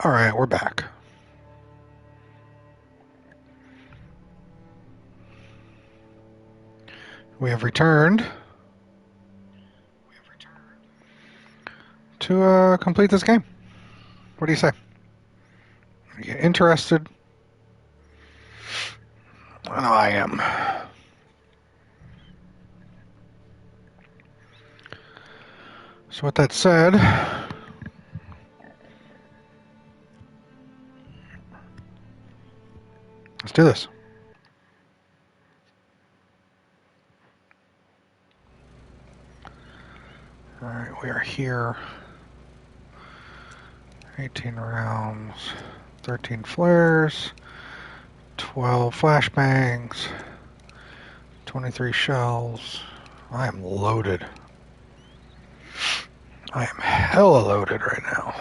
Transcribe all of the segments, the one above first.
Alright, we're back. We have returned to complete this game. What do you say? Are you interested? I know I am. So with that said, let's do this. Alright, we are here. 18 rounds, 13 flares, 12 flashbangs, 23 shells. I am loaded. I am hella loaded right now.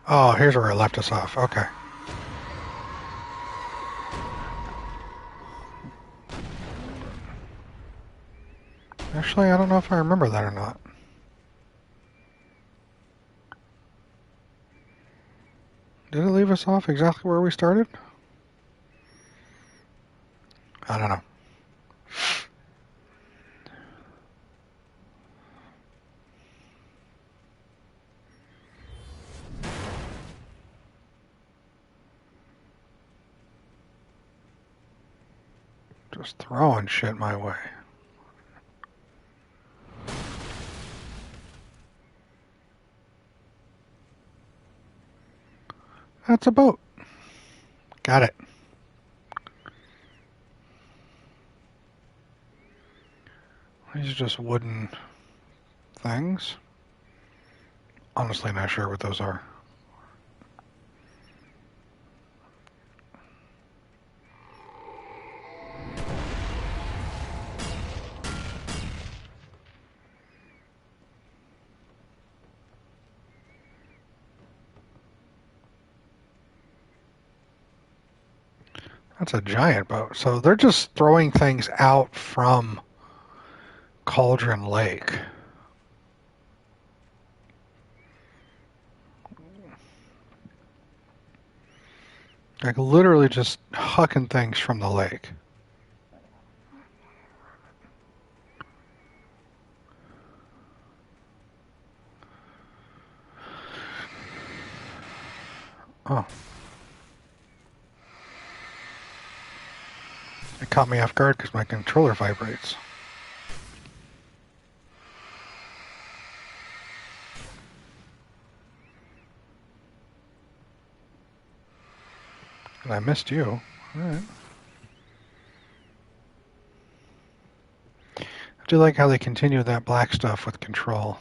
Oh, here's where it left us off. Okay. Actually, I don't know if I remember that or not. Did it leave us off exactly where we started? I don't know. Just throwing shit my way. That's a boat. Got it. These are just wooden things. Honestly, not sure what those are. That's a giant boat. So they're just throwing things out from Cauldron Lake. Like literally just hucking things from the lake. Oh. It caught me off guard because my controller vibrates. And I missed you. Alright. I do like how they continue that black stuff with control.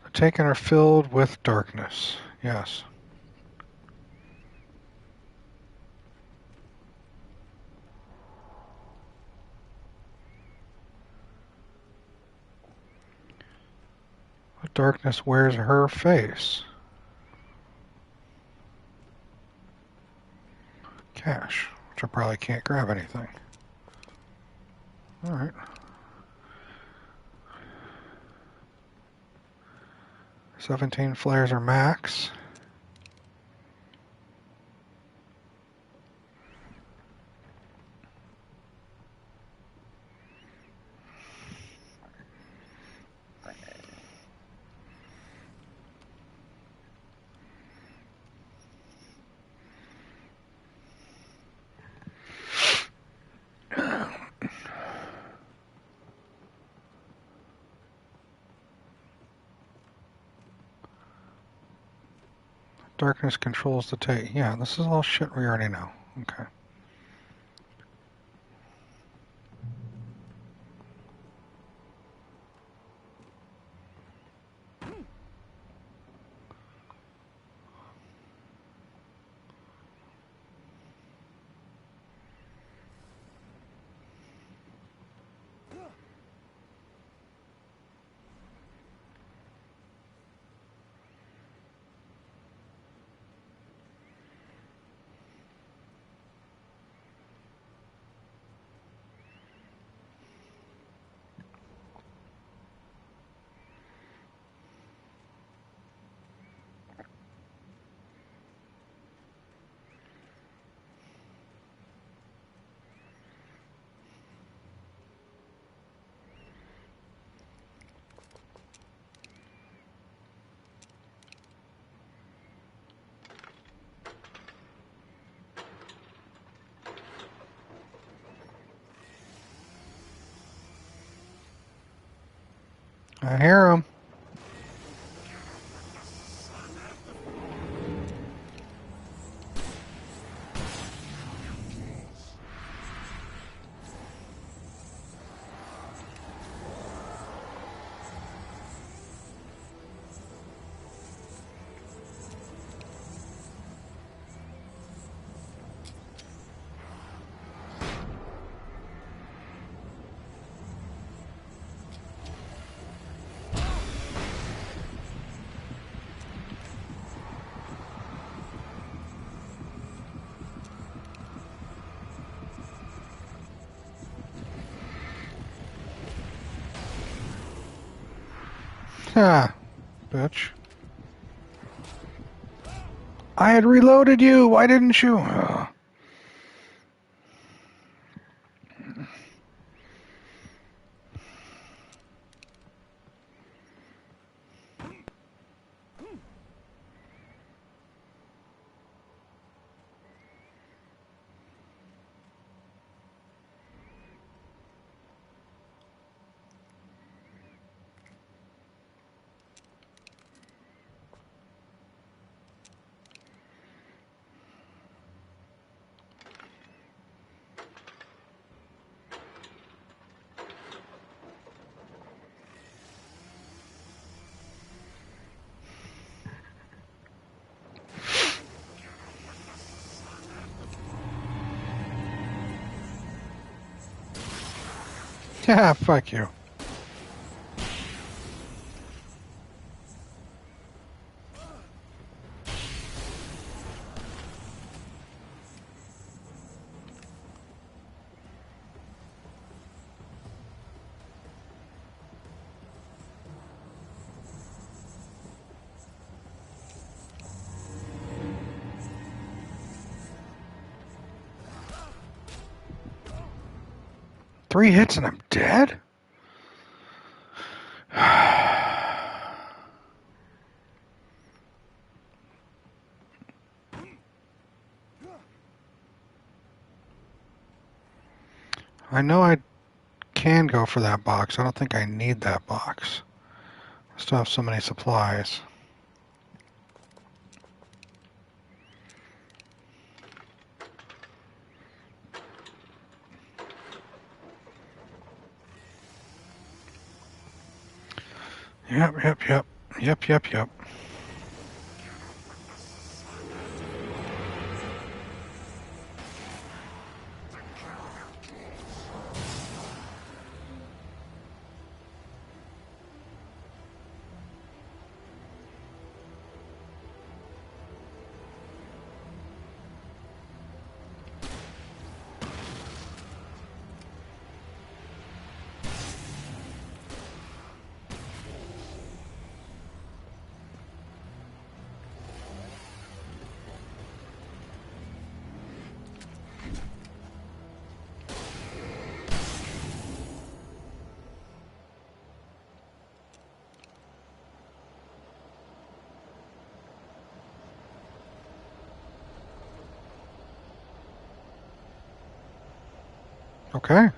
The taken are filled with darkness. Yes. The darkness wears her face. Cash, which I probably can't grab anything. Alright. "17 flares are max. Darkness controls the take. Yeah, this is all shit we already know. Okay. I hear him. Ah, bitch. I had reloaded you. Why didn't you? Ugh. Yeah, fuck you. Three hits and I'm dead? I know I can go for that box. I don't think I need that box. I still have so many supplies. Yep, yep, yep. Yep, yep, yep. Okay.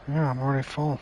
Yeah, I'm already full.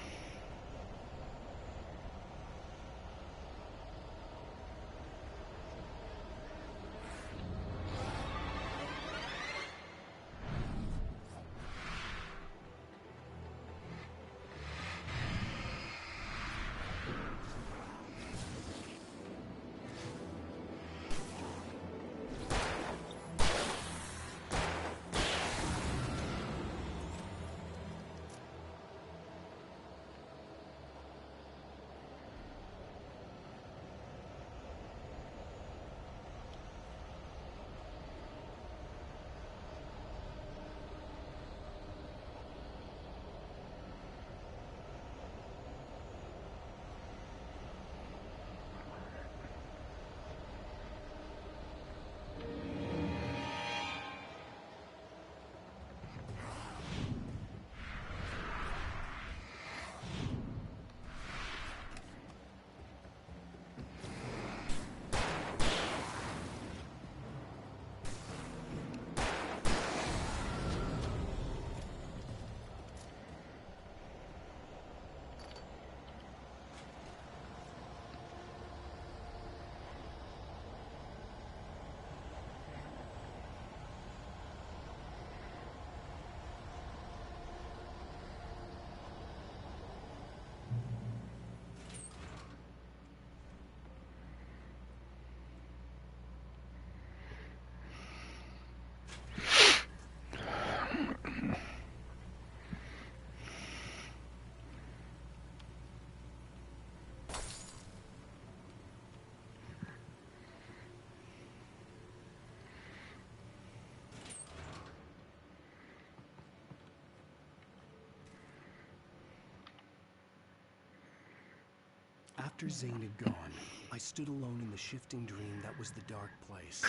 After Zane had gone, I stood alone in the shifting dream that was the dark place.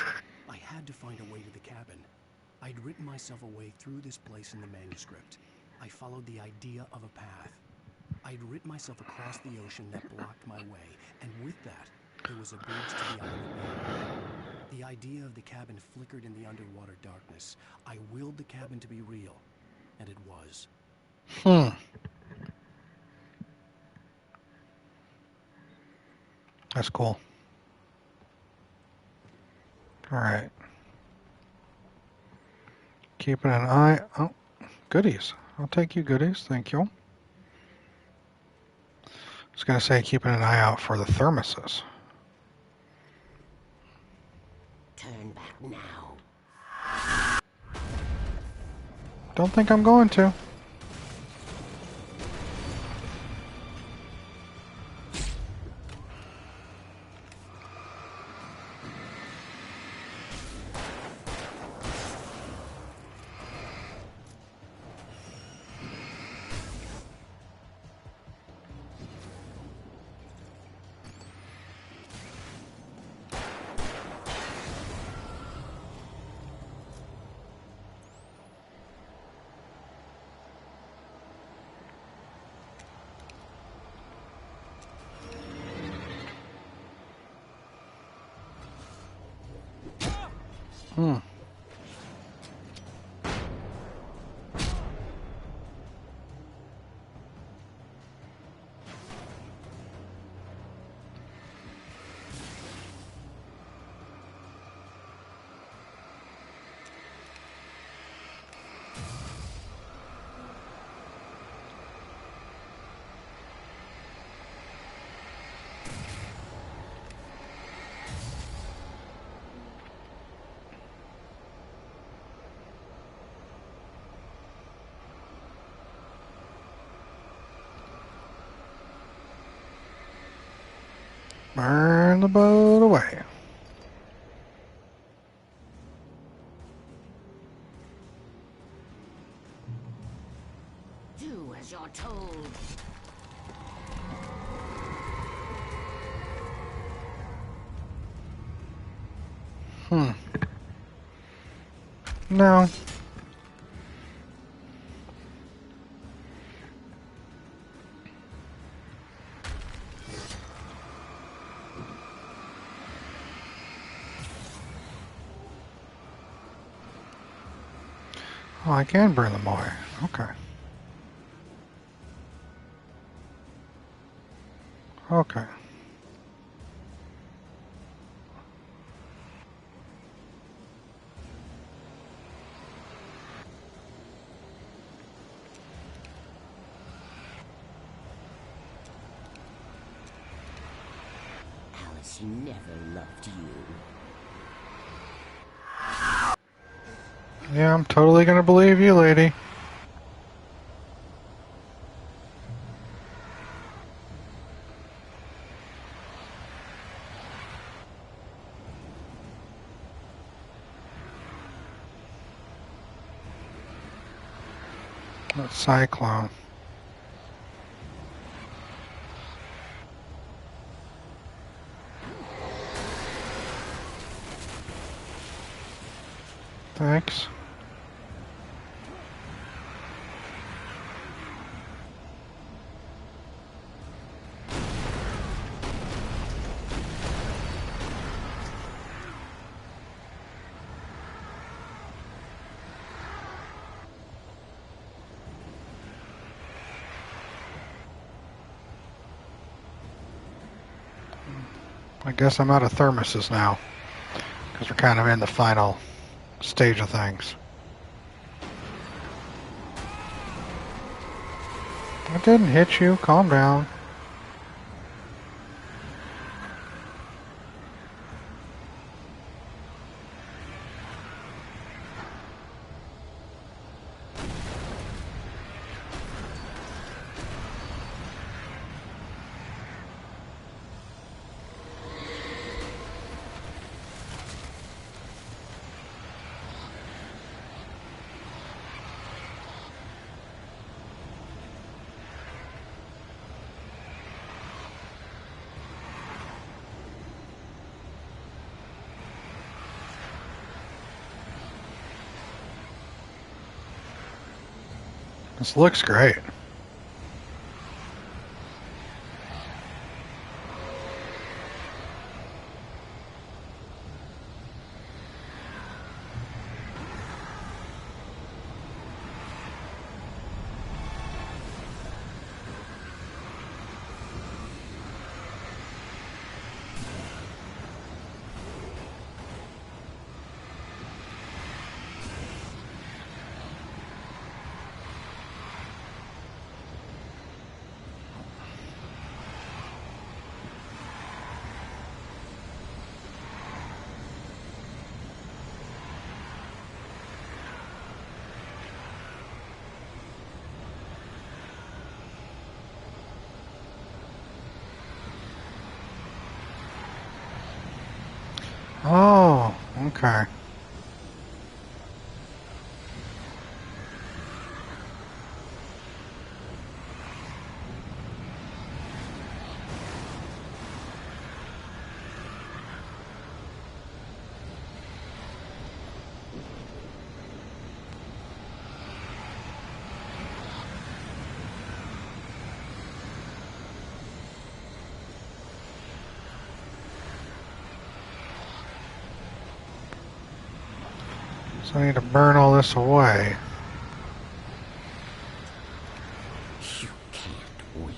I had to find a way to the cabin. I'd written myself a way through this place in the manuscript. I followed the idea of a path. I'd written myself across the ocean that blocked my way, and with that, there was a bridge to the island of Man. The idea of the cabin flickered in the underwater darkness. I willed the cabin to be real, and it was. That's cool. Alright. Keeping an eye... Oh, goodies. I'll take you goodies. Thank you. I was going to say keeping an eye out for the thermoses. Turn back now. Don't think I'm going to. Burn the boat away. Do as you're told. No. Oh, I can burn them away. Okay. Okay. Alice never loved you. Yeah, I'm totally gonna believe you, lady. That cyclone. Thanks. I guess I'm out of thermoses now, because we're kind of in the final stage of things. I didn't hit you. Calm down. This looks great. Oh, okay. So I need to burn all this away. You can't win.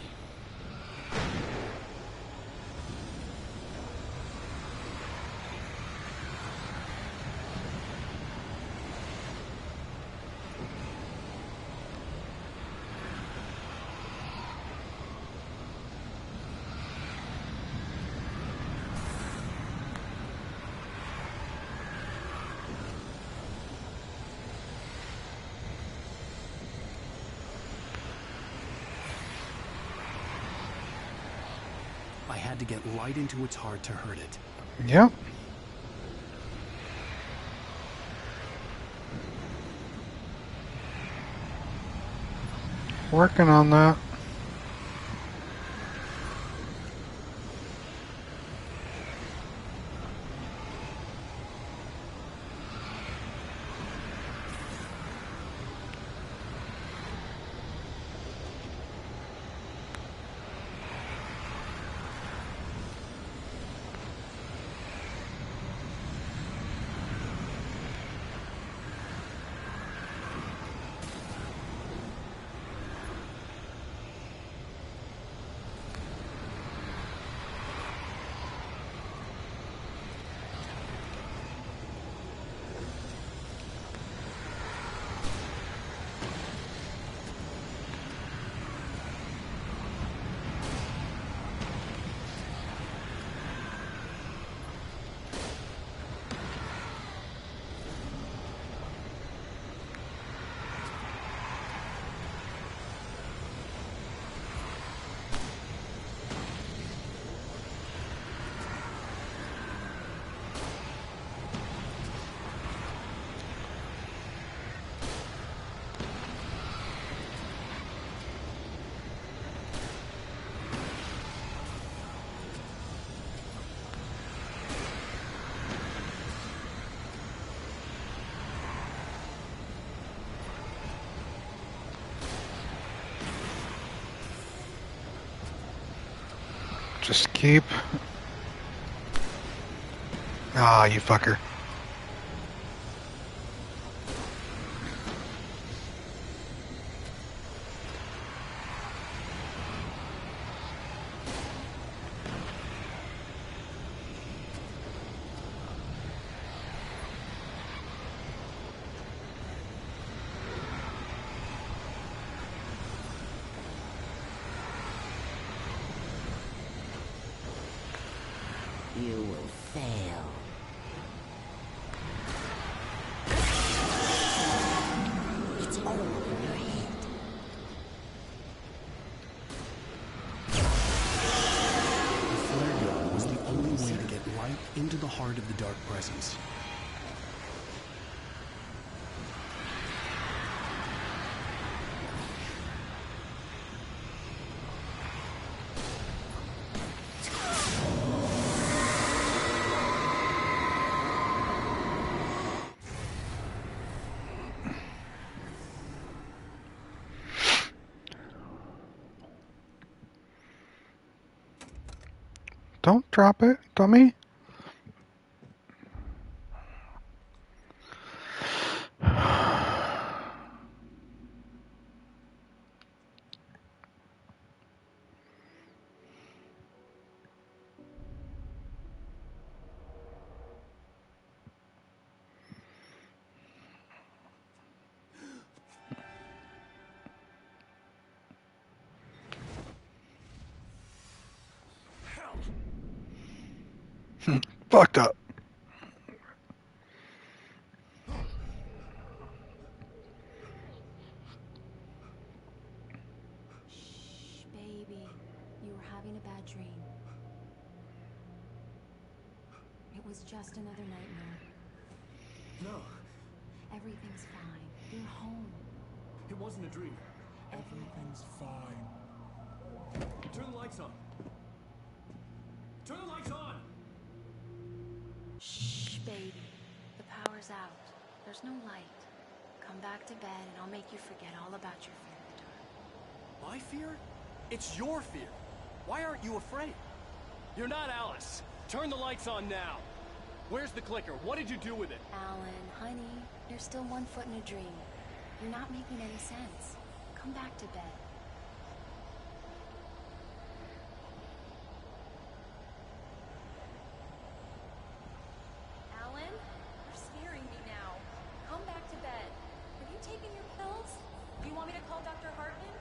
I had to get light into its heart to hurt it. Yep. Working on that. Just keep... Ah, you fucker. You will fail. It's all in your head. The flare gun was the only way to get light into the heart of the dark presence. Don't drop it, dummy. Fucked up. Shh, baby. You were having a bad dream. It was just another nightmare. No, Everything's fine. You're home. it wasn't a dream. Everything's fine. Turn the lights on. Turn the lights on! Shh, baby. The power's out. There's no light. Come back to bed and I'll make you forget all about your fear of the dark. My fear? It's your fear. Why aren't you afraid? You're not Alice. Turn the lights on now. Where's the clicker? What did you do with it? Alan, honey, you're still 1 foot in a dream. You're not making any sense. Come back to bed. Alan, you're scaring me now. Come back to bed. Have you taken your pills? Do you want me to call Dr. Hartman?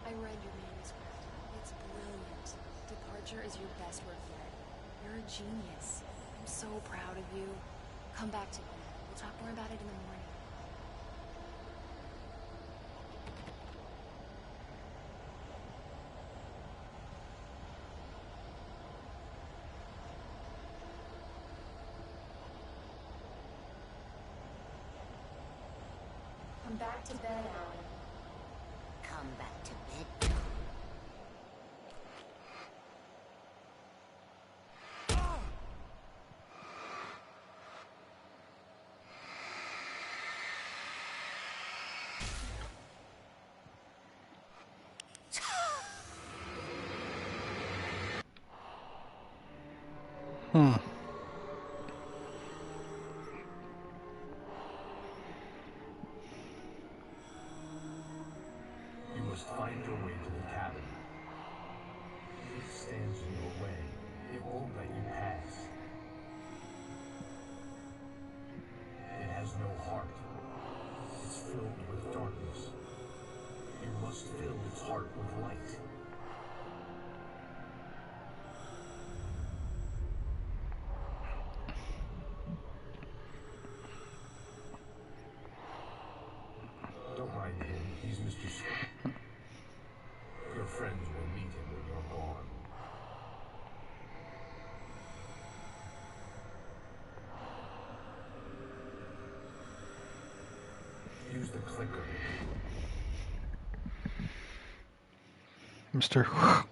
I read your manuscript. It's brilliant. Departure is your best work yet. You're a genius. I'm so proud of you. Come back to bed. We'll talk more about it in the morning. Come back to bed, Alan. Come back to bed. Hmm. You must find your way to the cabin. If it stands in your way, it won't let you pass. It has no heart. It's filled with darkness. You must fill its heart with light. Don't mind him. He's Mr. Scott. Your friends will meet him when you're gone. Use the clicker. Mr.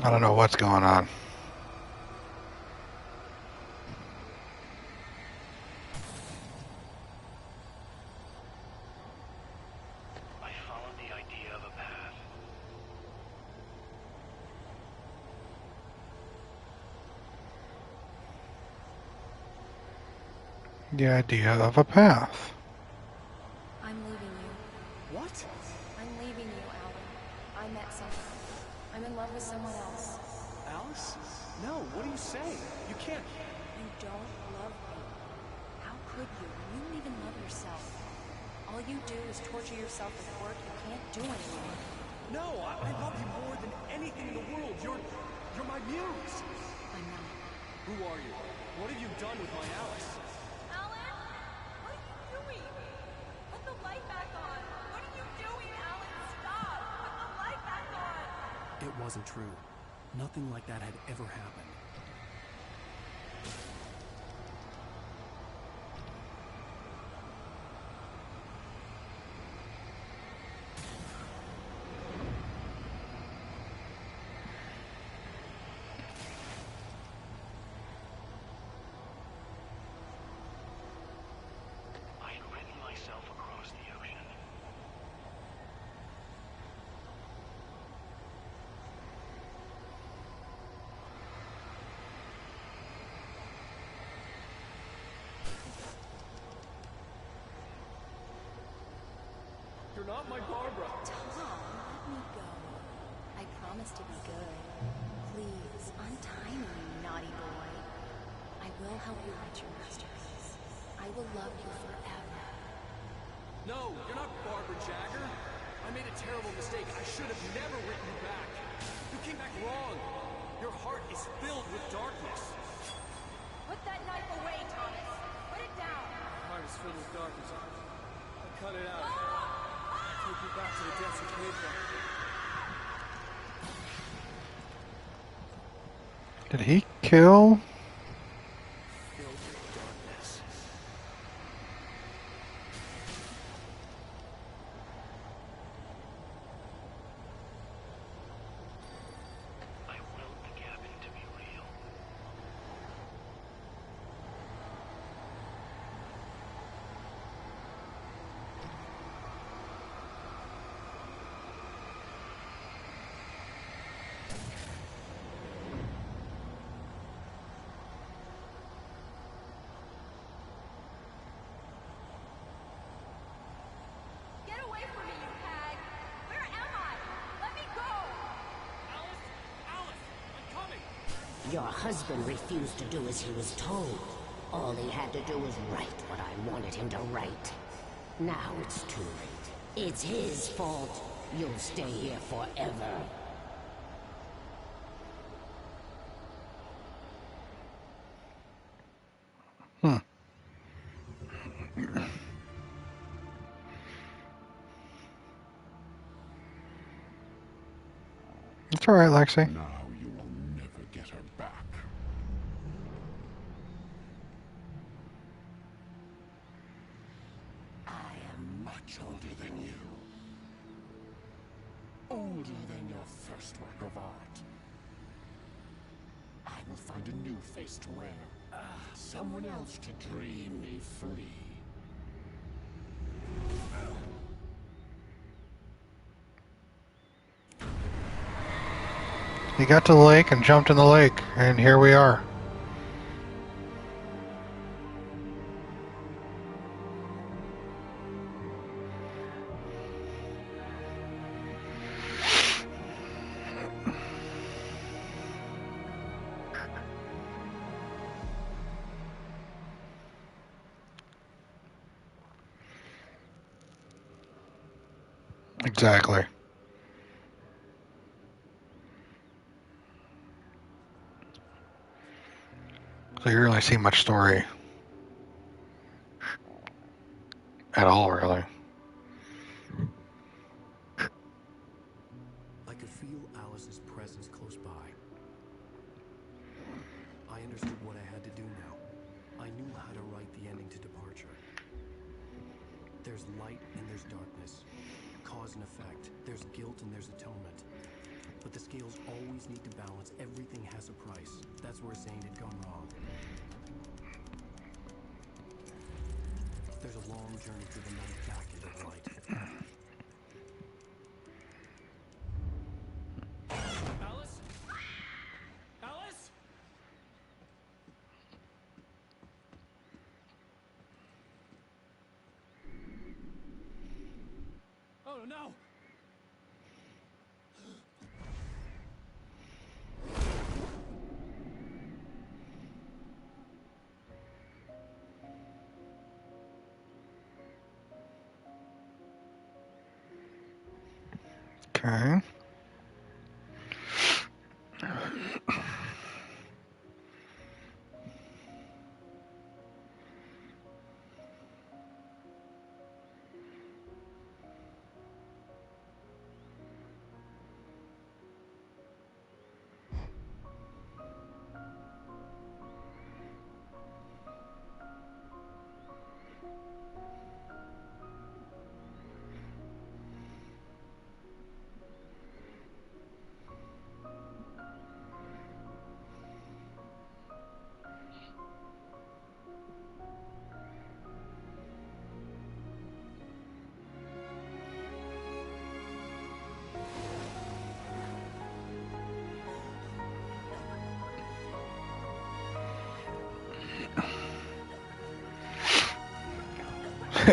I don't know what's going on. I followed the idea of a path. The idea of a path. I'm leaving you. love with someone else. Alice? No, what are you saying? You can't. You don't love me. How could you when you don't even love yourself? All you do is torture yourself with work you can't do anymore. No, I love you more than anything in the world. You're my muse. I'm not. Who are you? What have you done with my Alice? Alan? What are you doing? Put the light back on! What are you doing, Alan? Stop! Put the light back on! It wasn't true. Nothing like that had ever happened. I had written myself across the ocean. You're not my Barbara. Tom, let me go. I promise to be good. Please, untie me, you naughty boy. I will help you write your masterpiece. I will love you forever. No, you're not Barbara Jagger. I made a terrible mistake. I should have never written you back. You came back wrong. Your heart is filled with darkness. Put that knife away, Thomas! Put it down! Heart is filled with darkness. I cut it out. Take you back to the depths of cavemen. Did he kill? Filled with darkness. I willed the cabin to be real. Get away from me, you hag! Where am I? Let me go! Alice! Alice! I'm coming! Your husband refused to do as he was told. All he had to do was write what I wanted him to write. Now it's too late. It's his fault. You'll stay here forever. Hmm. It's all right, Lexi. Now you will never get her back. I am much older than you. Older than your first work of art. I will find a new face to wear. Someone else to dream me free. He got to the lake and jumped in the lake, and here we are. Exactly. So you really see much story at all, really. I could feel Alice's presence close by. I understood what I had to do now. I knew how to write the ending to Departure. There's light and there's darkness. Cause and effect. There's guilt and there's atonement. But the scales always need to balance. Everything has a price. That's where Zane had gone wrong. There's a long journey through the night back into the light. Alice? Alice? Oh no! Okay.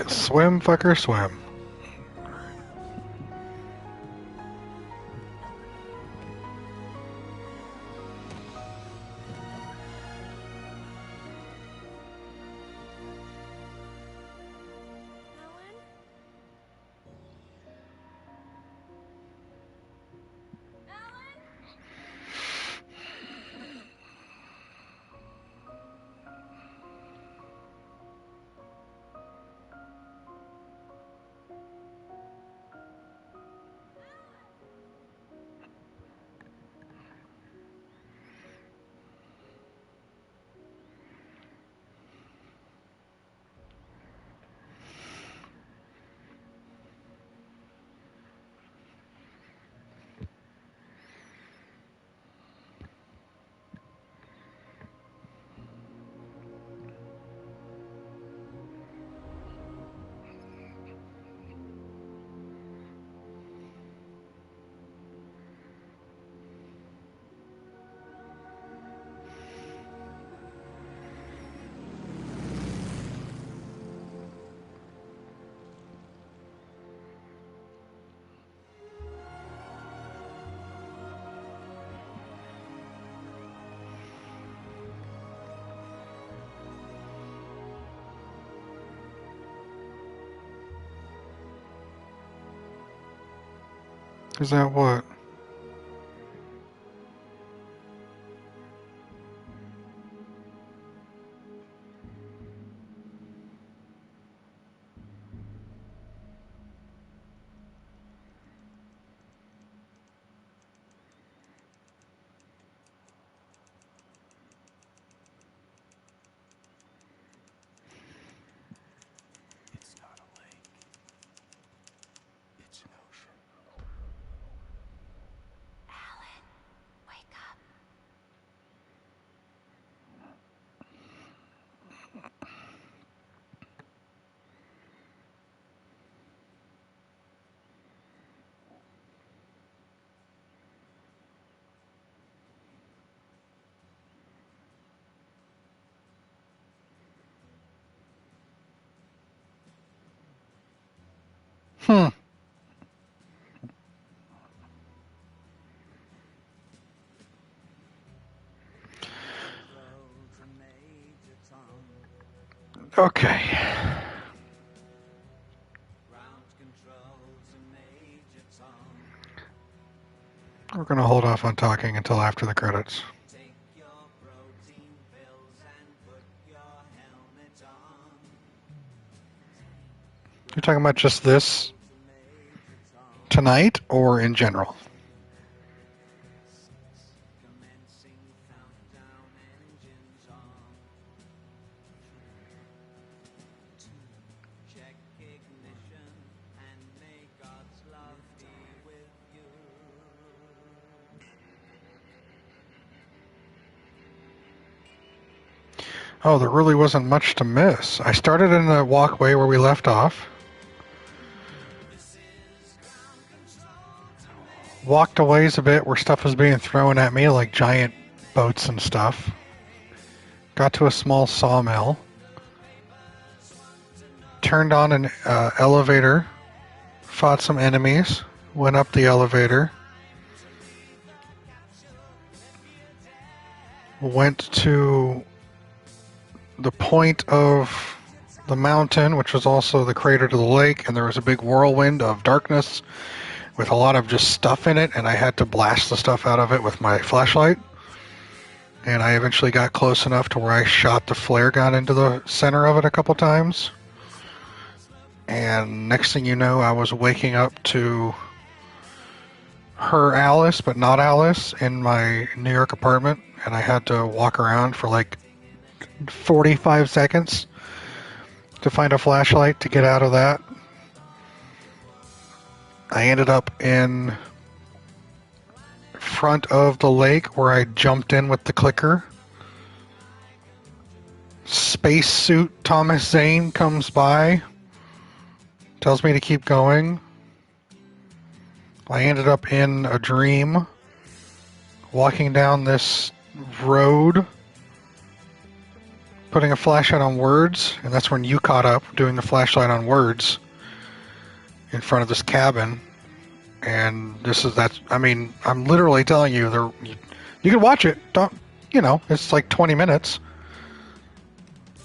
Swim, fucker, swim. Alan? Alan? Is that what? It's not a lake. It's an ocean. Alan, wake up. Hmm. Okay. We're gonna hold off on talking until after the credits. You're talking about just this tonight or in general? Oh, there really wasn't much to miss. I started in the walkway where we left off. Walked a ways a bit where stuff was being thrown at me, like giant boats and stuff. Got to a small sawmill. Turned on an elevator. Fought some enemies. Went up the elevator. Went to the point of the mountain, which was also the crater to the lake, and there was a big whirlwind of darkness with a lot of just stuff in it, and I had to blast the stuff out of it with my flashlight. And I eventually got close enough to where I shot the flare gun into the center of it a couple times. And next thing you know, I was waking up to her Alice, but not Alice, in my New York apartment. And I had to walk around for like 45 seconds to find a flashlight to get out of that. I ended up in front of the lake where I jumped in with the clicker. Spacesuit Thomas Zane comes by, tells me to keep going. I ended up in a dream, walking down this road, putting a flashlight on words, and that's when you caught up doing the flashlight on words in front of this cabin. And I'm literally telling you, you can watch it. It's like 20 minutes.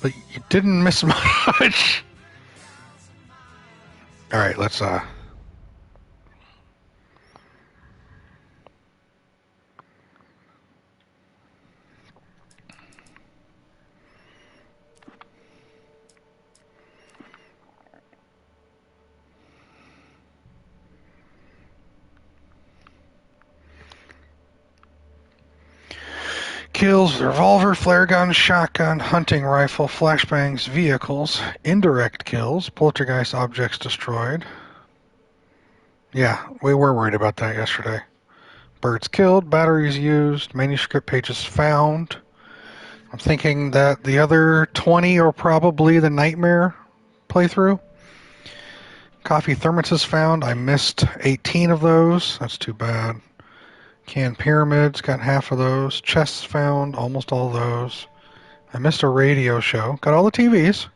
But you didn't miss much. Alright, let's kills, revolver, flare gun, shotgun, hunting rifle, flashbangs, vehicles, indirect kills, poltergeist objects destroyed. Yeah, we were worried about that yesterday. Birds killed, batteries used, manuscript pages found. I'm thinking that the other 20 are probably the nightmare playthrough. Coffee thermoses found. I missed 18 of those. That's too bad. Canned pyramids, got half of those. Chests found, almost all those. I missed a radio show. Got all the TVs.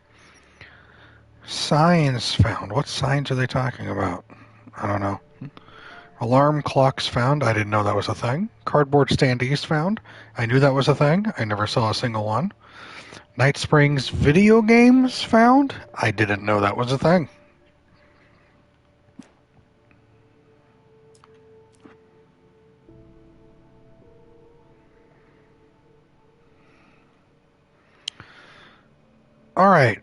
Signs found. What signs are they talking about? I don't know. Alarm clocks found. I didn't know that was a thing. Cardboard standees found. I knew that was a thing. I never saw a single one. Night Springs video games found. I didn't know that was a thing. All right.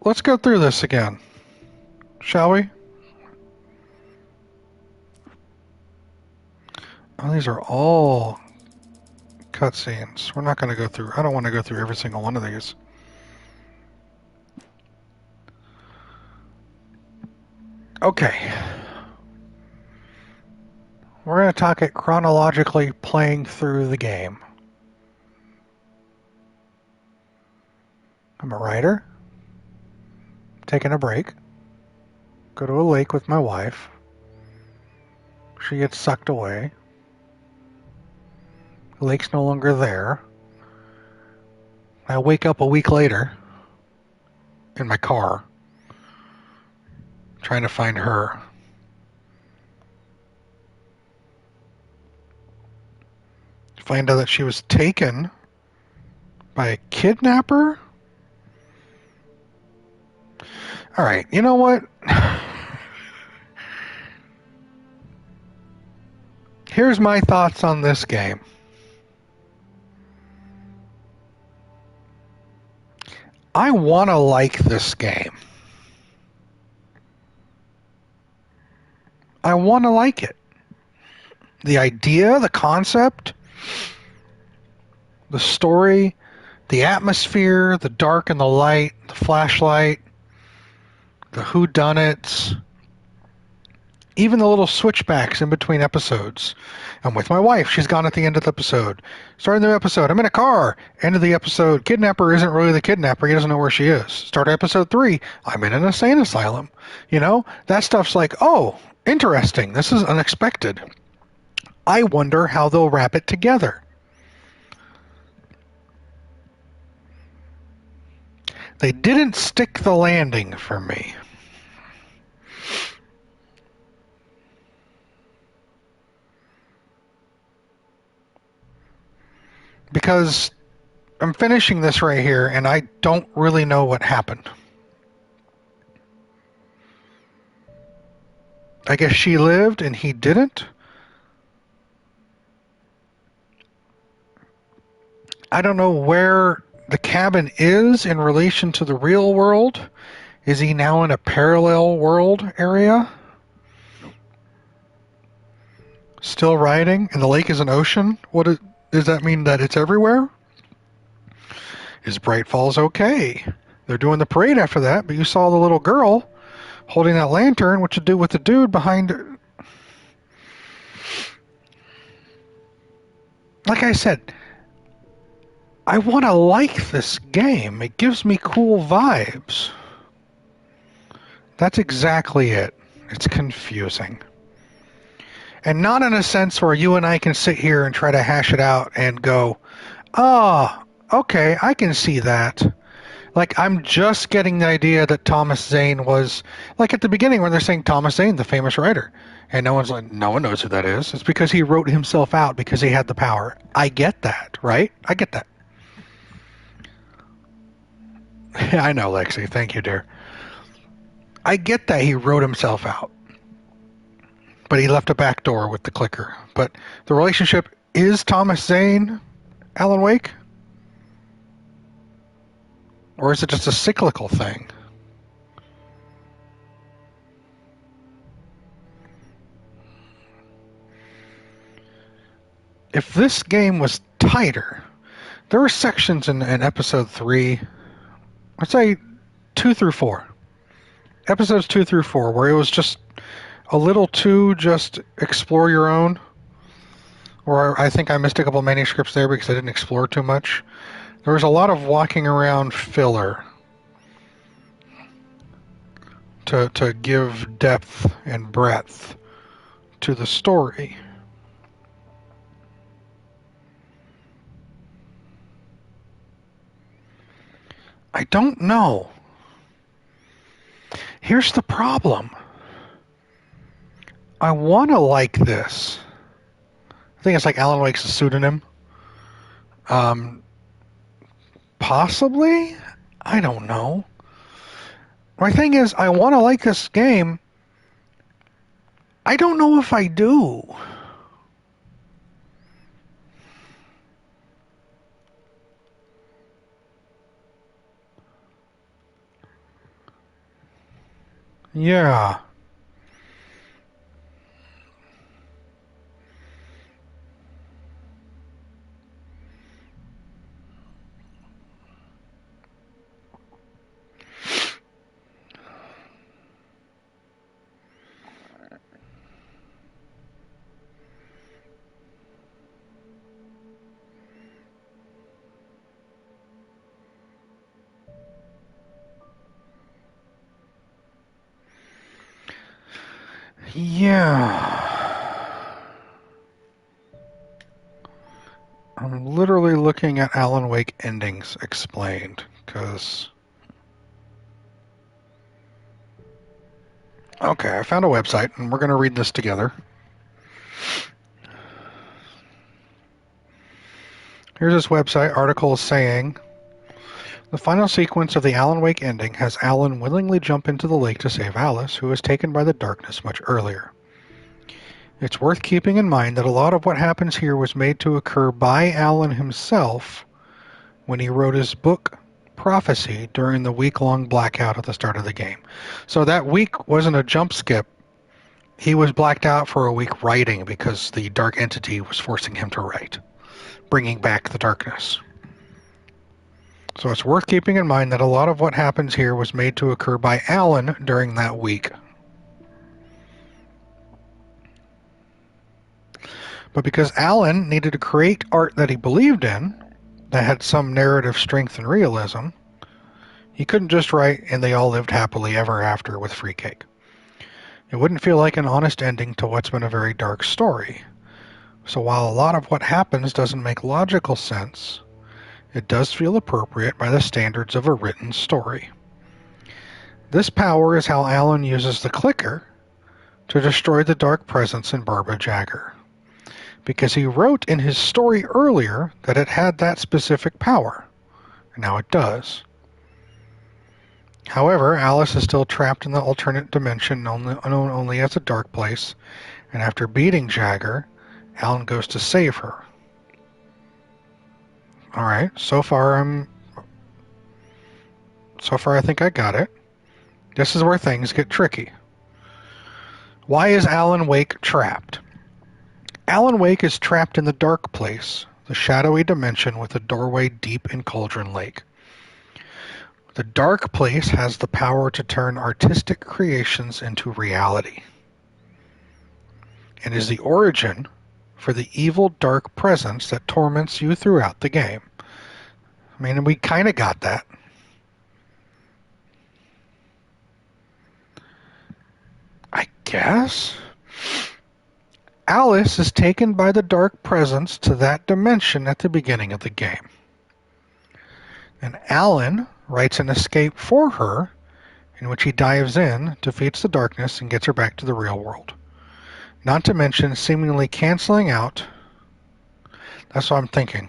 Let's go through this again, shall we? Oh, these are all cutscenes. We're not going to go through. I don't want to go through every single one of these. Okay. We're going to talk it chronologically playing through the game. I'm a writer. Taking a break. Go to a lake with my wife. She gets sucked away. The lake's no longer there. I wake up a week later in my car trying to find her. Find out that she was taken by a kidnapper? Alright, you know what? Here's my thoughts on this game. I want to like this game. I want to like it. The idea, the concept, the story, the atmosphere, the dark and the light, the flashlight, the whodunits, even the little switchbacks in between episodes. I'm with my wife. She's gone at the end of the episode. Starting the episode, I'm in a car. End of the episode, kidnapper isn't really the kidnapper. He doesn't know where she is. Start episode 3, I'm in an insane asylum. You know, that stuff's like, oh, interesting. This is unexpected. I wonder how they'll wrap it together. They didn't stick the landing for me. Because I'm finishing this right here, and I don't really know what happened. I guess she lived and he didn't. I don't know where the cabin is in relation to the real world. Is he now in a parallel world area? Still riding? And the lake is an ocean? Does that mean that it's everywhere? Is Bright Falls okay? They're doing the parade after that, but you saw the little girl holding that lantern, what to do with the dude behind her. Like I said, I want to like this game. It gives me cool vibes. That's exactly it. It's confusing. And not in a sense where you and I can sit here and try to hash it out and go, oh, okay, I can see that. Like, I'm just getting the idea that Thomas Zane was, like at the beginning when they're saying Thomas Zane, the famous writer. And no one knows who that is. It's because he wrote himself out because he had the power. I get that, right? I get that. I know, Lexi. Thank you, dear. I get that he wrote himself out. But he left a back door with the clicker. But the relationship is Thomas Zane, Alan Wake? Or is it just a cyclical thing? If this game was tighter, there were sections in episode 3, I'd say 2 through 4. Episodes 2 through 4, where it was just a little too just explore your own. Or I think I missed a couple manuscripts there because I didn't explore too much. There was a lot of walking around filler to give depth and breadth to the story. I don't know. Here's the problem. I want to like this. I think it's like Alan Wake's a pseudonym. Possibly? I don't know. My thing is, I want to like this game. I don't know if I do. Yeah. Yeah. I'm literally looking at Alan Wake endings explained, because... Okay, I found a website, and we're going to read this together. Here's this website article saying, the final sequence of the Alan Wake ending has Alan willingly jump into the lake to save Alice, who was taken by the darkness much earlier. It's worth keeping in mind that a lot of what happens here was made to occur by Alan himself when he wrote his book, Prophecy, during the week-long blackout at the start of the game. So that week wasn't a jump skip. He was blacked out for a week writing because the dark entity was forcing him to write, bringing back the darkness. So it's worth keeping in mind that a lot of what happens here was made to occur by Alan during that week. But because Alan needed to create art that he believed in, that had some narrative strength and realism, he couldn't just write and they all lived happily ever after with free cake. It wouldn't feel like an honest ending to what's been a very dark story. So while a lot of what happens doesn't make logical sense, it does feel appropriate by the standards of a written story. This power is how Alan uses the clicker to destroy the dark presence in Barbara Jagger, because he wrote in his story earlier that it had that specific power. Now it does. However, Alice is still trapped in the alternate dimension known only as a dark place, and after beating Jagger, Alan goes to save her. Alright, so far I think I got it. This is where things get tricky. Why is Alan Wake trapped? Alan Wake is trapped in the dark place, the shadowy dimension with a doorway deep in Cauldron Lake. The dark place has the power to turn artistic creations into reality, and is the origin for the evil dark presence that torments you throughout the game. I mean, we kind of got that. I guess? Alice is taken by the dark presence to that dimension at the beginning of the game. And Alan writes an escape for her, in which he dives in, defeats the darkness, and gets her back to the real world. Not to mention seemingly canceling out... That's what I'm thinking.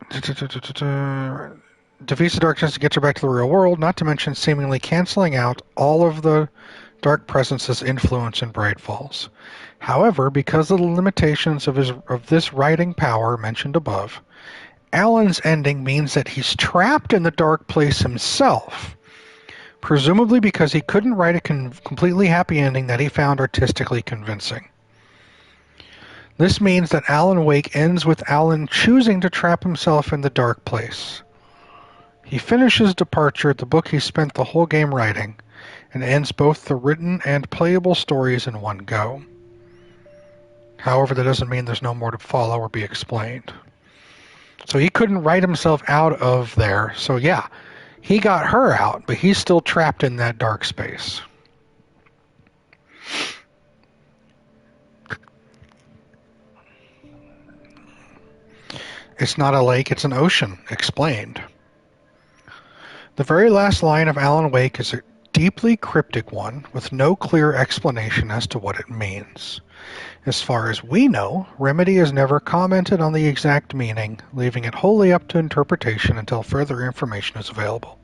Defeats the darkness and gets her back to the real world, not to mention seemingly canceling out all of the dark presence's influence in Bright Falls. However, because of the limitations of this writing power mentioned above, Alan's ending means that he's trapped in the dark place himself, presumably because he couldn't write a completely happy ending that he found artistically convincing. This means that Alan Wake ends with Alan choosing to trap himself in the dark place. He finishes Departure, the book he spent the whole game writing, and ends both the written and playable stories in one go. However, that doesn't mean there's no more to follow or be explained. So he couldn't write himself out of there. So yeah, he got her out, but he's still trapped in that dark space. It's not a lake, it's an ocean. Explained. The very last line of Alan Wake is a deeply cryptic one with no clear explanation as to what it means. As far as we know, Remedy has never commented on the exact meaning, leaving it wholly up to interpretation until further information is available.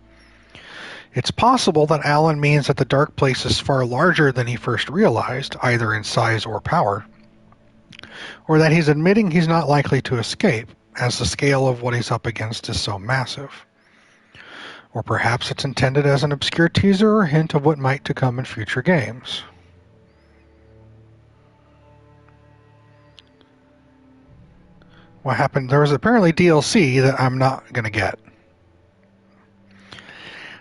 It's possible that Alan means that the dark place is far larger than he first realized, either in size or power, or that he's admitting he's not likely to escape, as the scale of what he's up against is so massive. Or perhaps it's intended as an obscure teaser or hint of what might to come in future games. What happened? There was apparently DLC that I'm not going to get.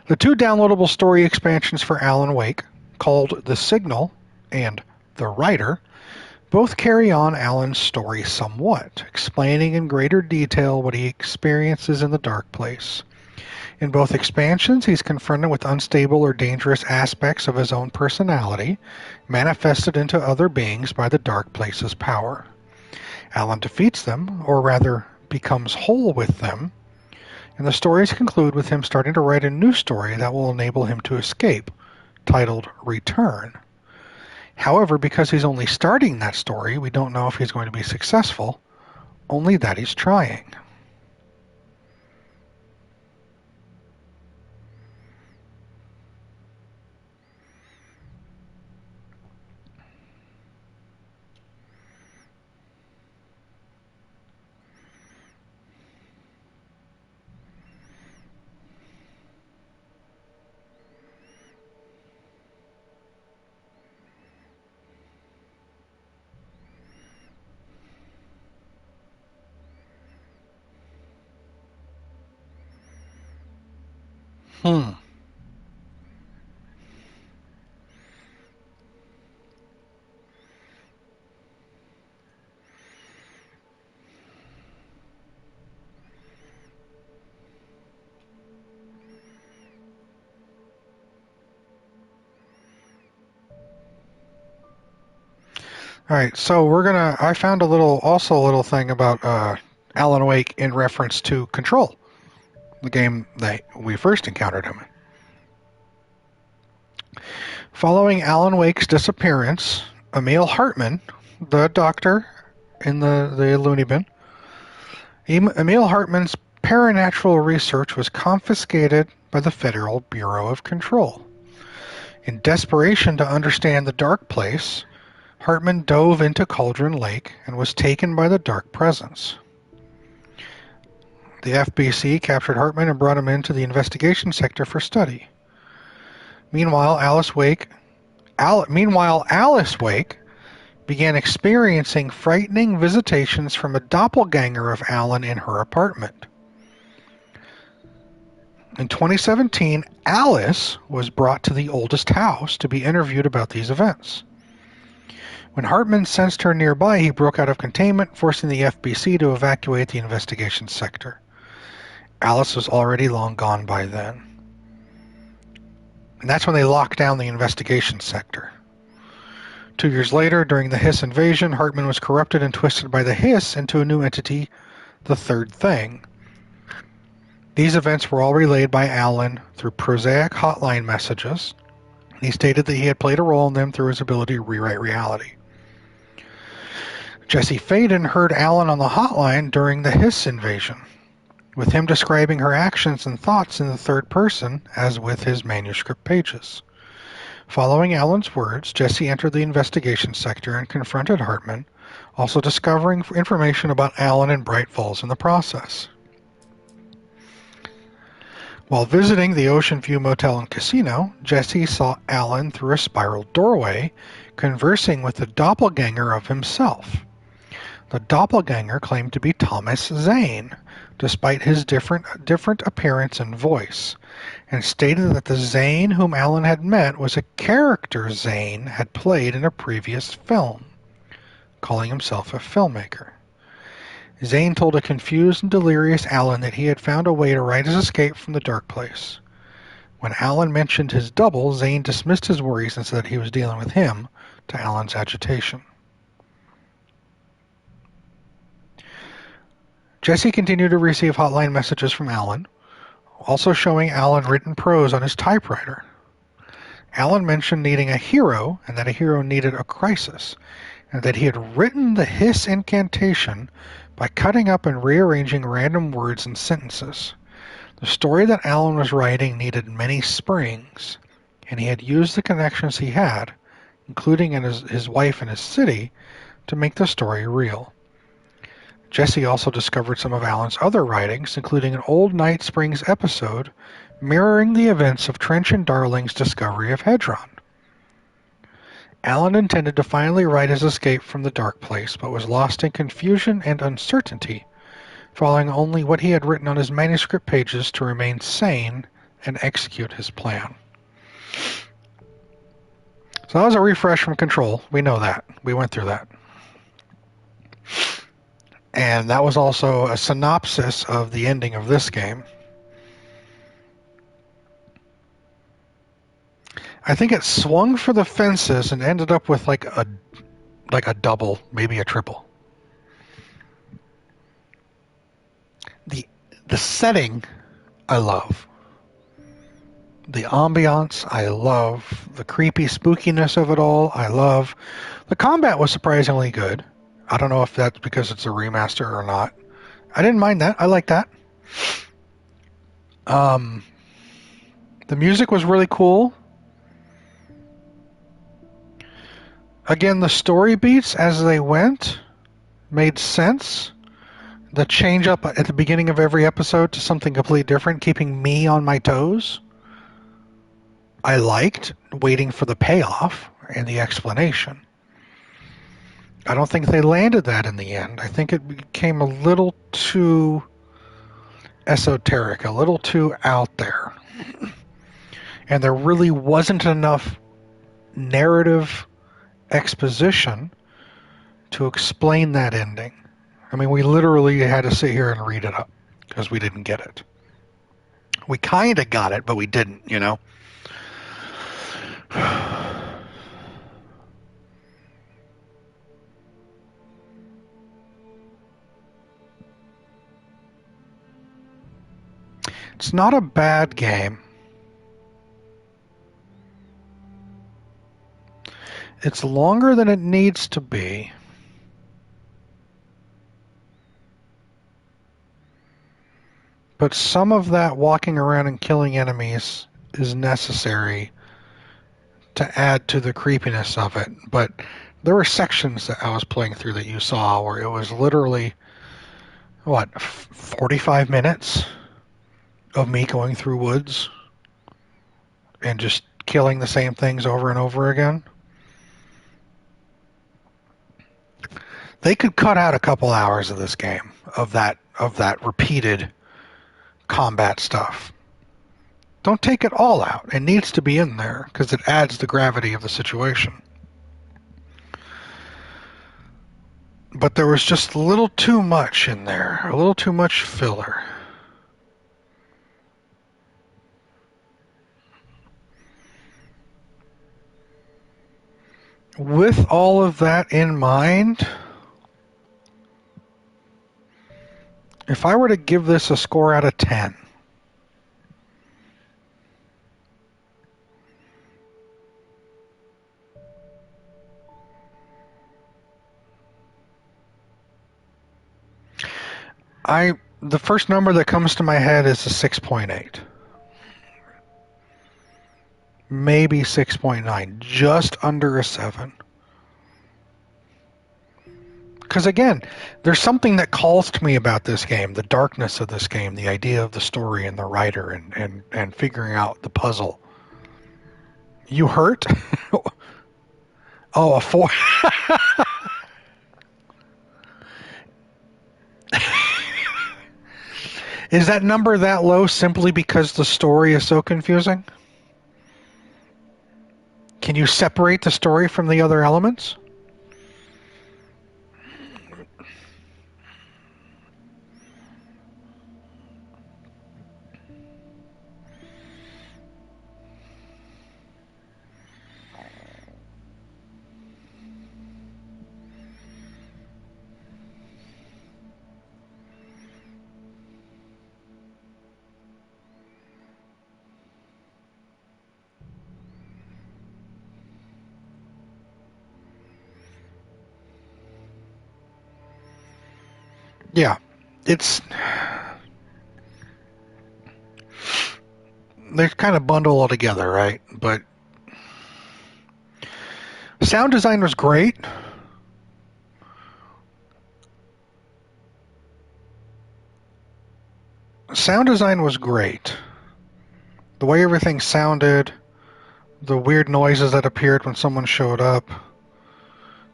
The two downloadable story expansions for Alan Wake, called The Signal and The Writer, both carry on Alan's story somewhat, explaining in greater detail what he experiences in the dark place. In both expansions, he's confronted with unstable or dangerous aspects of his own personality, manifested into other beings by the dark place's power. Alan defeats them, or rather, becomes whole with them, and the stories conclude with him starting to write a new story that will enable him to escape, titled Return. However, because he's only starting that story, we don't know if he's going to be successful, only that he's trying. Alright, so I found a little thing about Alan Wake in reference to Control, the game that we first encountered him in. Following Alan Wake's disappearance, Emil Hartman, the doctor in the Looney Bin, Emil Hartman's paranatural research was confiscated by the Federal Bureau of Control. In desperation to understand the dark place, Hartman dove into Cauldron Lake and was taken by the dark presence. The FBC captured Hartman and brought him into the investigation sector for study. Meanwhile, Alice Wake began experiencing frightening visitations from a doppelganger of Alan in her apartment. In 2017, Alice was brought to the oldest house to be interviewed about these events. When Hartman sensed her nearby, he broke out of containment, forcing the FBC to evacuate the investigation sector. Alice was already long gone by then. And that's when they locked down the investigation sector. 2 years later, during the Hiss invasion, Hartman was corrupted and twisted by the Hiss into a new entity, the Third Thing. These events were all relayed by Alan through prosaic hotline messages. He stated that he had played a role in them through his ability to rewrite reality. Jesse Faden heard Alan on the hotline during the Hiss invasion, with him describing her actions and thoughts in the third person, as with his manuscript pages. Following Alan's words, Jesse entered the investigation sector and confronted Hartman, also discovering information about Alan and Bright Falls in the process. While visiting the Ocean View Motel and Casino, Jesse saw Alan through a spiral doorway, conversing with the doppelganger of himself. The doppelganger claimed to be Thomas Zane, despite his different appearance and voice, and stated that the Zane whom Alan had met was a character Zane had played in a previous film, calling himself a filmmaker. Zane told a confused and delirious Alan that he had found a way to write his escape from the dark place. When Alan mentioned his double, Zane dismissed his worries and said he was dealing with him, to Alan's agitation. Jesse continued to receive hotline messages from Alan, also showing Alan written prose on his typewriter. Alan mentioned needing a hero, and that a hero needed a crisis, and that he had written the Hiss incantation by cutting up and rearranging random words and sentences. The story that Alan was writing needed many springs, and he had used the connections he had, including in his wife and his city, to make the story real. Jesse also discovered some of Alan's other writings, including an old Night Springs episode mirroring the events of Trench and Darling's discovery of Hedron. Alan intended to finally write his escape from the dark place, but was lost in confusion and uncertainty, following only what he had written on his manuscript pages to remain sane and execute his plan. So that was a refresh from Control. We know that. We went through that. And that was also a synopsis of the ending of this game. I think it swung for the fences and ended up with like a double, maybe a triple. The setting, I love. The ambiance, I love. The creepy spookiness of it all, I love. The combat was surprisingly good. I don't know if that's because it's a remaster or not. I didn't mind that. I like that. The music was really cool. Again, the story beats as they went made sense. The change up at the beginning of every episode to something completely different, keeping me on my toes. I liked waiting for the payoff and the explanation. I don't think they landed that in the end. I think it became a little too esoteric, a little too out there. And there really wasn't enough narrative exposition to explain that ending. I mean, we literally had to sit here and read it up because we didn't get it. We kind of got it, but we didn't, you know? It's not a bad game. It's longer than it needs to be. but some of that walking around and killing enemies is necessary to add to the creepiness of it. But there were sections that I was playing through that you saw where it was literally, 45 minutes of me going through woods and just killing the same things over and over again. They could cut out a couple hours of this game of that repeated combat stuff. Don't take it all out. It needs to be in there because it adds the gravity of the situation. But there was just a little too much in there, a little too much filler. With all of that in mind, if I were to give this a score out of 10, the first number that comes to my head is a 6.8. Maybe 6.9, just under a 7. Because again, there's something that calls to me about this game, the darkness of this game, the idea of the story and the writer and figuring out the puzzle. You hurt? Oh, a 4. Is that number that low simply because the story is so confusing? Can you separate the story from the other elements? Yeah, it's... They kind of bundle all together, right? But sound design was great. Sound design was great. The way everything sounded, the weird noises that appeared when someone showed up,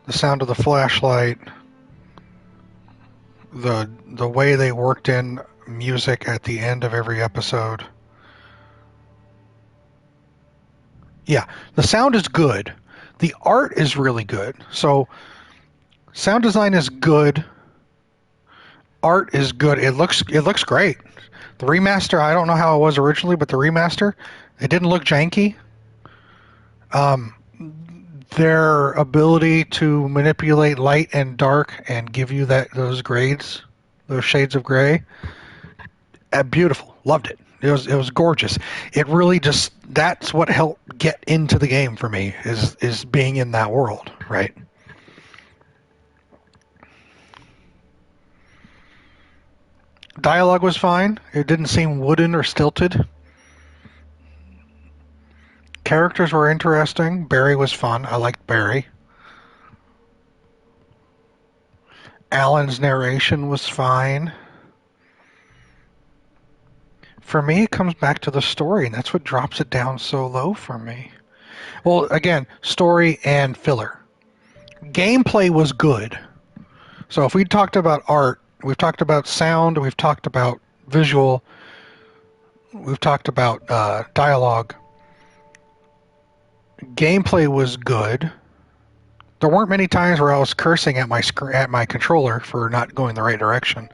the sound of the flashlight, the way they worked in music at the end of every episode. Yeah, the sound is good. The art is really good. So sound design is good. Art is good. It looks great. The remaster, I don't know how it was originally, but the remaster, it didn't look janky. Their ability to manipulate light and dark and give you those grades, those shades of gray, beautiful. Loved it. It was gorgeous. It really just, that's what helped get into the game for me, is being in that world, right? Dialogue was fine. It didn't seem wooden or stilted. Characters were interesting. Barry was fun. I liked Barry. Alan's narration was fine. For me, it comes back to the story, and that's what drops it down so low for me. Well, again, story and filler. Gameplay was good. So if we talked about art, we've talked about sound, we've talked about visual, we've talked about dialogue. Gameplay was good. There weren't many times where I was cursing at my controller for not going the right direction.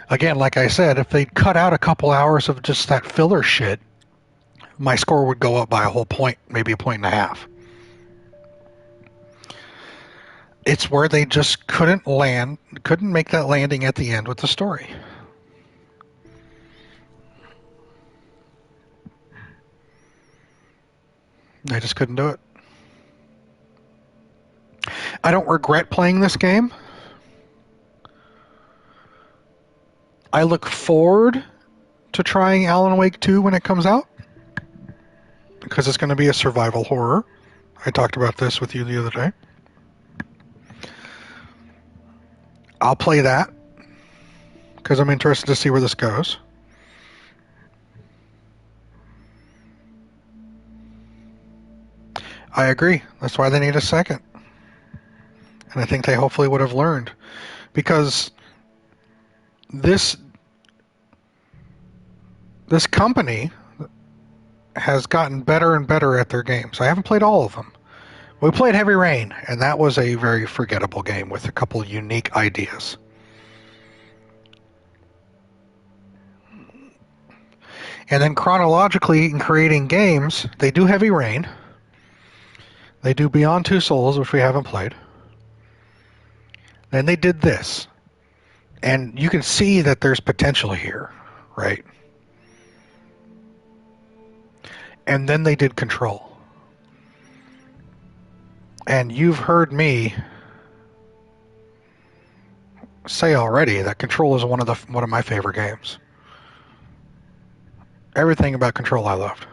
Again, like I said, if they'd cut out a couple hours of just that filler shit, my score would go up by a whole point, maybe a point and a half. It's where they just couldn't make that landing at the end with the story. They just couldn't do it. I don't regret playing this game. I look forward to trying Alan Wake 2 when it comes out, because it's going to be a survival horror. I talked about this with you the other day. I'll play that because I'm interested to see where this goes. I agree. That's why they need a second. And I think they hopefully would have learned. Because this company has gotten better and better at their games. I haven't played all of them. We played Heavy Rain, and that was a very forgettable game with a couple unique ideas. And then chronologically, in creating games, they do Heavy Rain. They do Beyond Two Souls, which we haven't played. Then they did this. And you can see that there's potential here, right? And then they did Control. And you've heard me say already that Control is one of my favorite games. Everything about Control I loved.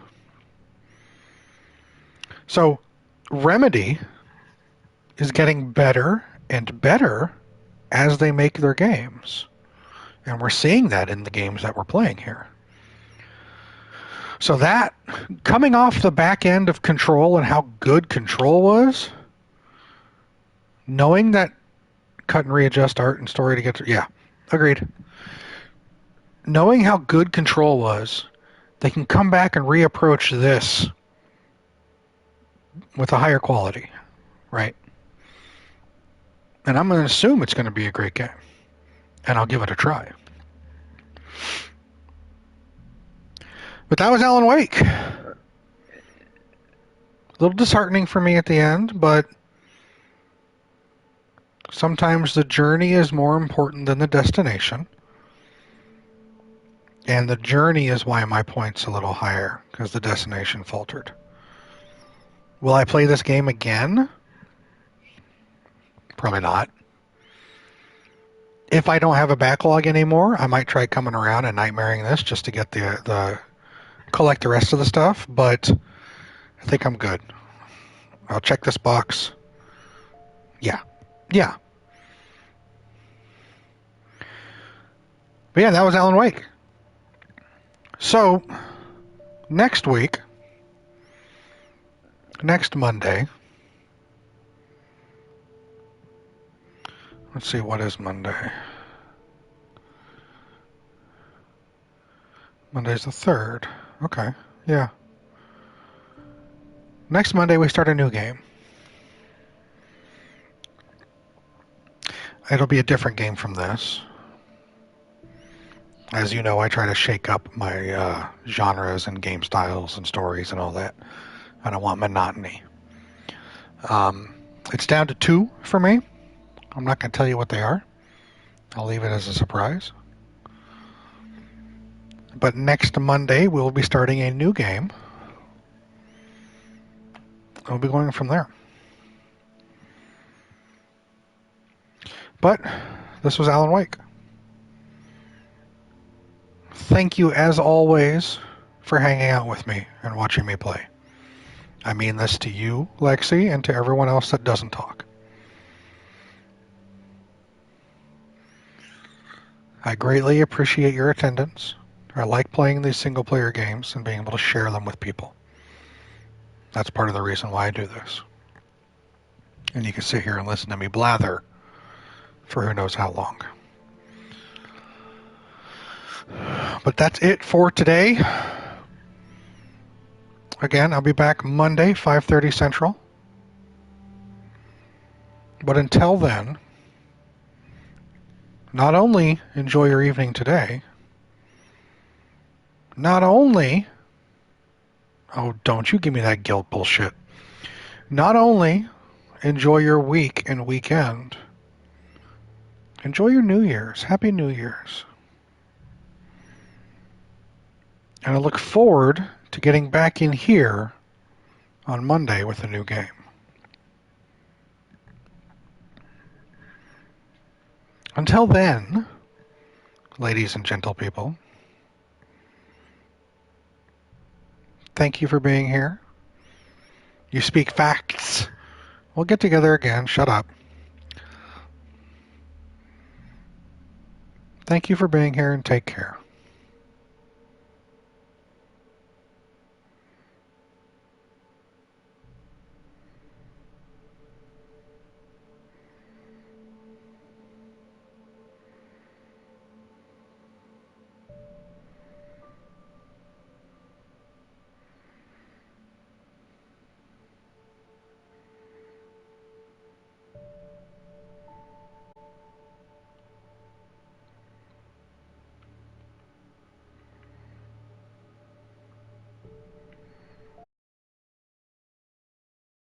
So Remedy is getting better and better as they make their games. And we're seeing that in the games that we're playing here. So that, coming off the back end of Control and how good Control was, knowing that cut and readjust art and story to get to... Yeah, agreed. Knowing how good Control was, they can come back and reapproach this with a higher quality, right? And I'm going to assume it's going to be a great game. And I'll give it a try. But that was Alan Wake. A little disheartening for me at the end, but sometimes the journey is more important than the destination. And the journey is why my point's a little higher, because the destination faltered. Will I play this game again? Probably not. If I don't have a backlog anymore, I might try coming around and nightmaring this just to get the collect the rest of the stuff, but I think I'm good. I'll check this box. Yeah. But yeah, that was Alan Wake. So, next Monday, let's see, what is Monday? Monday's the 3rd. Okay, yeah. Next Monday, we start a new game. It'll be a different game from this. As you know, I try to shake up my genres and game styles and stories and all that. I don't want monotony. It's down to 2 for me. I'm not going to tell you what they are. I'll leave it as a surprise. But next Monday, we'll be starting a new game. We'll be going from there. But this was Alan Wake. Thank you, as always, for hanging out with me and watching me play. I mean this to you, Lexi, and to everyone else that doesn't talk. I greatly appreciate your attendance. I like playing these single-player games and being able to share them with people. That's part of the reason why I do this. And you can sit here and listen to me blather for who knows how long. But that's it for today. Again, I'll be back Monday, 5:30 Central. But until then, not only enjoy your evening today, not only... Oh, don't you give me that guilt bullshit. Not only enjoy your week and weekend, enjoy your New Year's. Happy New Year's. And I look forward to getting back in here on Monday with a new game. Until then, ladies and gentle people, Thank you for being here. You speak facts. We'll get together again. Shut up. Thank you for being here and take care.